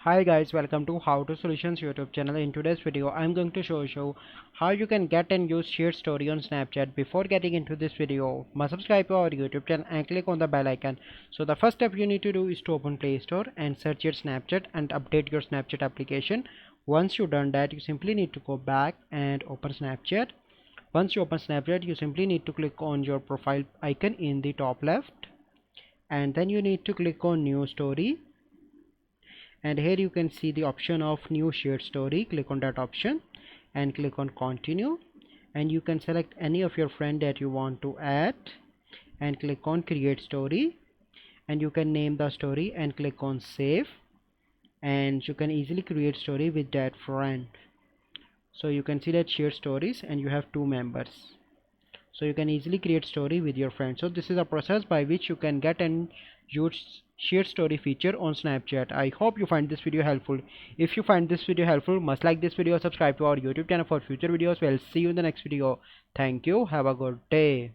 Hi guys, welcome to How to Solutions YouTube channel. In today's video I'm going to show you how you can get and use shared story on Snapchat. Before getting into this video, must subscribe to our YouTube channel and click on the bell icon. So the first step you need to do is to open Play Store and search your Snapchat and update your Snapchat application. Once you've done that, you simply need to go back and open Snapchat. Once you open Snapchat, you simply need to click on your profile icon in the top left, and then you need to click on New Story, and here you can see the option of new shared story. Click on that option and click on continue, and you can select any of your friend that you want to add and click on create story, and you can name the story and click on save, and you can easily create story with that friend. So you can see that share stories and you have two members, so you can easily create story with your friends. So this is a process by which you can get and use share story feature on Snapchat. I hope you find this video helpful. If you find this video helpful, must like this video, subscribe to our YouTube channel for future videos. We'll see you in the next video. Thank you, have a good day.